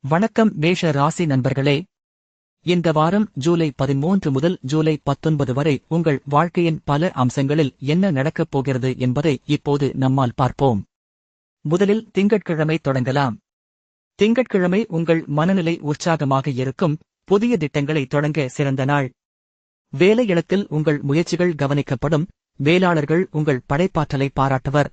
வணக்கம் மேஷ ராசி நண்பர்களே. இந்த வாரம் ஜூலை 13 முதல் ஜூலை 19 வரை உங்கள் வாழ்க்கையின் பல அம்சங்களில் என்ன நடக்கப் போகிறது என்பதை இப்போது நம்மால் பார்ப்போம். முதலில் திங்கட்கிழமை தொடங்கலாம். திங்கட்கிழமை உங்கள் மனநிலை உற்சாகமாக இருக்கும். புதிய திட்டங்களை தொடங்க சிறந்த நாள். வேலையிடத்தில் உங்கள் முயற்சிகள் கவனிக்கப்படும். மேலாளர்கள் உங்கள் படைப்பாற்றலை பாராட்டுவர்.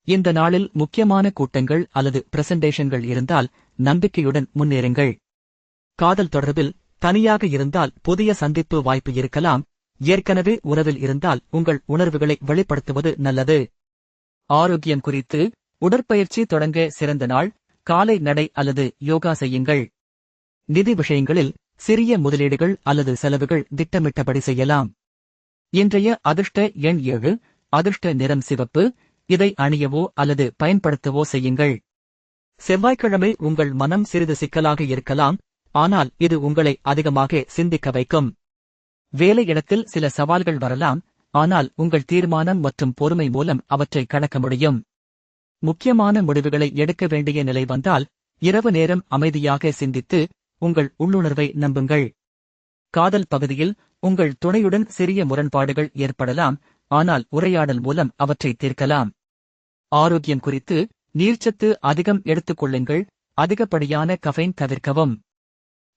இந்த நாளில் முக்கியமான கூட்டங்கள் அல்லது பிரசன்டேஷன்கள் இருந்தால் நம்பிக்கையுடன் முன்னேறுங்கள். காதல் தொடர்பில் தனியாக இருந்தால் புதிய சந்திப்பு வாய்ப்பு இருக்கலாம். ஏற்கனவே உறவில் இருந்தால் உங்கள் உணர்வுகளை வெளிப்படுத்துவது நல்லது. ஆரோக்கியம் குறித்து உடற்பயிற்சி தொடங்க சிறந்த நாள். காலை நடை அல்லது யோகா செய்யுங்கள். நிதி விஷயங்களில் சிறிய முதலீடுகள் அல்லது செலவுகள் திட்டமிட்டபடி செய்யலாம். இன்றைய அதிர்ஷ்ட எண் 7. அதிர்ஷ்ட நிறம் சிவப்பு. இதை அணியவோ அல்லது பயன்படுத்தவோ செய்யுங்கள். செவ்வாய்க்கிழமை உங்கள் மனம் சிறிது சிக்கலாக இருக்கலாம், ஆனால் இது உங்களை அதிகமாக சிந்திக்க வைக்கும். வேலையிடத்தில் சில சவால்கள் வரலாம், ஆனால் உங்கள் தீர்மானம் மற்றும் பொறுமை மூலம் அவற்றை கடக்க முடியும். முக்கியமான முடிவுகளை எடுக்க வேண்டிய நிலை வந்தால் இரவு நேரம் அமைதியாக சிந்தித்து உங்கள் உள்ளுணர்வை நம்புங்கள். காதல் பகுதியில் உங்கள் துணையுடன் சிறிய முரண்பாடுகள் ஏற்படலாம், ஆனால் உரையாடல் மூலம் அவற்றை தீர்க்கலாம். ஆரோக்கியம் குறித்து நீர்ச்சத்து அதிகம் எடுத்துக்கொள்ளுங்கள். அதிகப்படியான கஃபைன் தவிர்க்கவும்.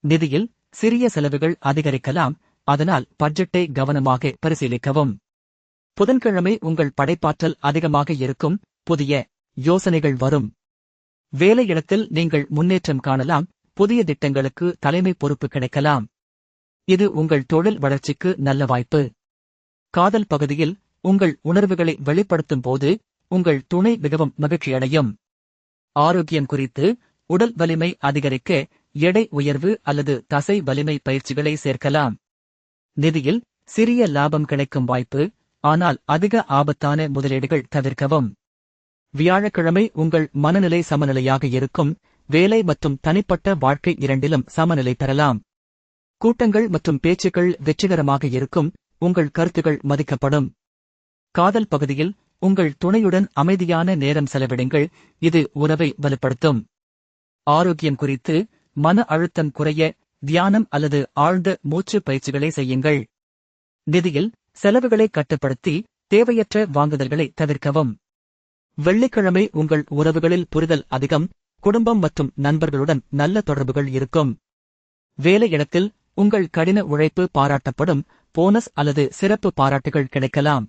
நிதியில் சிறிய செலவுகள் அதிகரிக்கலாம், அதனால் பட்ஜெட்டை கவனமாக பரிசீலிக்கவும். புதன்கிழமை உங்கள் படைப்பாற்றல் அதிகமாக இருக்கும். புதிய யோசனைகள் வரும். வேலையிடத்தில் நீங்கள் முன்னேற்றம் காணலாம். புதிய திட்டங்களுக்கு தலைமை பொறுப்பு கிடைக்கலாம். இது உங்கள் தொழில் வளர்ச்சிக்கு நல்ல வாய்ப்பு. காதல் பகுதியில் உங்கள் உணர்வுகளை வெளிப்படுத்தும் போது உங்கள் துணை மிகவும் மகிழ்ச்சியடையும். ஆரோக்கியம் குறித்து உடல் வலிமை அதிகரிக்க எடை உயர்வு அல்லது தசை வலிமை பயிற்சிகளை சேர்க்கலாம். நிதியில் சிறிய லாபம் கிடைக்கும் வாய்ப்பு, ஆனால் அதிக ஆபத்தான முதலீடுகள் தவிர்க்கவும். வியாழக்கிழமை உங்கள் மனநிலை சமநிலையாக இருக்கும். வேலை மற்றும் தனிப்பட்ட வாழ்க்கை இரண்டிலும் சமநிலை பெறலாம். கூட்டங்கள் மற்றும் பேச்சுக்கள் வெற்றிகரமாக இருக்கும். உங்கள் கருத்துகள் மதிக்கப்படும். காதல் பகுதியில் உங்கள் துணையுடன் அமைதியான நேரம் செலவிடுங்கள். இது உறவை வலுப்படுத்தும். ஆரோக்கியம் குறித்து மன அழுத்தம் குறைய தியானம் அல்லது ஆழ்ந்த மூச்சு பயிற்சிகளை செய்யுங்கள். நிதியில் செலவுகளை கட்டுப்படுத்தி தேவையற்ற வாங்குதல்களை தவிர்க்கவும். வெள்ளிக்கிழமை உங்கள் உறவுகளில் புரிதல் அதிகம். குடும்பம் மற்றும் நண்பர்களுடன் நல்ல தொடர்புகள் இருக்கும். வேலையிடத்தில் உங்கள் கடின உழைப்பு பாராட்டப்படும். போனஸ் அல்லது சிறப்பு பாராட்டுகள் கிடைக்கலாம்.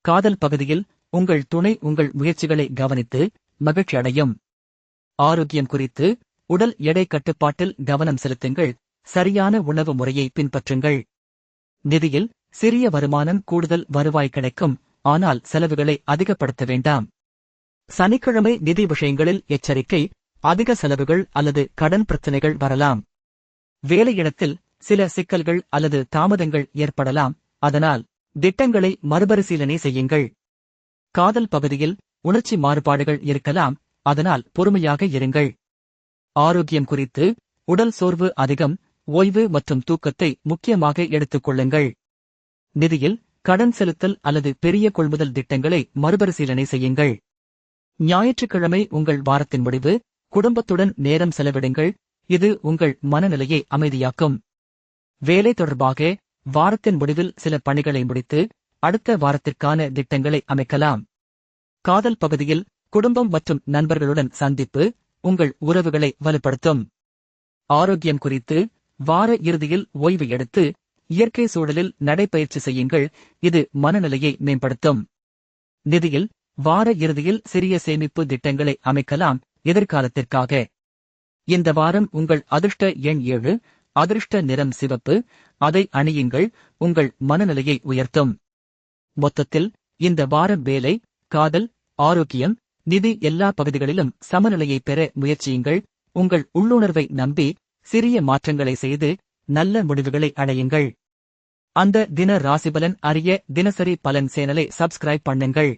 காதல் பகுதியில் உங்கள் துணை உங்கள் முயற்சிகளை கவனித்து மகிழ்ச்சி அடையும். ஆரோக்கியம் குறித்து உடல் எடை கட்டுப்பாட்டில் கவனம் செலுத்துங்கள். சரியான உணவு முறையை பின்பற்றுங்கள். நிதியில் சிறிய வருமானம் கூடுதல் வருவாய் கிடைக்கும், ஆனால் செலவுகளை அதிகப்படுத்த வேண்டாம். சனிக்கிழமை நிதி விஷயங்களில் எச்சரிக்கை. அதிக செலவுகள் அல்லது கடன் பிரச்சினைகள் வரலாம். வேலையிடத்தில் சில சிக்கல்கள் அல்லது தாமதங்கள் ஏற்படலாம், அதனால் திட்டங்களை மறுபரிசீலனை செய்யுங்கள். காதல் பகுதியில் உணர்ச்சி மாறுபாடுகள் இருக்கலாம், அதனால் பொறுமையாக இருங்கள். ஆரோக்கியம் குறித்து உடல் சோர்வு அதிகம். ஓய்வு மற்றும் தூக்கத்தை முக்கியமாக எடுத்துக் கொள்ளுங்கள். நிதியில் கடன் செலுத்தல் அல்லது பெரிய கொள்முதல் திட்டங்களை மறுபரிசீலனை செய்யுங்கள். ஞாயிற்றுக்கிழமை உங்கள் வாரத்தின் முடிவு. குடும்பத்துடன் நேரம் செலவிடுங்கள். இது உங்கள் மனநிலையை அமைதியாக்கும். வேலை தொடர்பாக வாரத்தின் முடிவில் சில பணிகளை முடித்து அடுத்த வாரத்திற்கான திட்டங்களை அமைக்கலாம். காதல் பகுதியில் குடும்பம் மற்றும் நண்பர்களுடன் சந்திப்பு உங்கள் உறவுகளை வலுப்படுத்தும். ஆரோக்கியம் குறித்து வார இறுதியில் ஓய்வு எடுத்து இயற்கை சூழலில் நடைபயிற்சி செய்யுங்கள். இது மனநிலையை மேம்படுத்தும். நிதியில் வார இறுதியில் சிறிய சேமிப்பு திட்டங்களை அமைக்கலாம், எதிர்காலத்திற்காக. இந்த வாரம் உங்கள் அதிர்ஷ்ட எண் 7. அதிர்ஷ்ட நிறம் சிவப்பு. அதை அணியுங்கள். உங்கள் மனநிலையை உயர்த்தும். மொத்தத்தில் இந்த வாரம் வேலை, காதல், ஆரோக்கியம், நிதி எல்லா பகுதிகளிலும் சமநிலையை பெற முயற்சியுங்கள். உங்கள் உள்ளுணர்வை நம்பி சிறிய மாற்றங்களை செய்து நல்ல முடிவுகளை அடையுங்கள். அந்த தின ராசிபலன் அறிய தினசரி பலன் சேனலை சப்ஸ்கிரைப் பண்ணுங்கள்.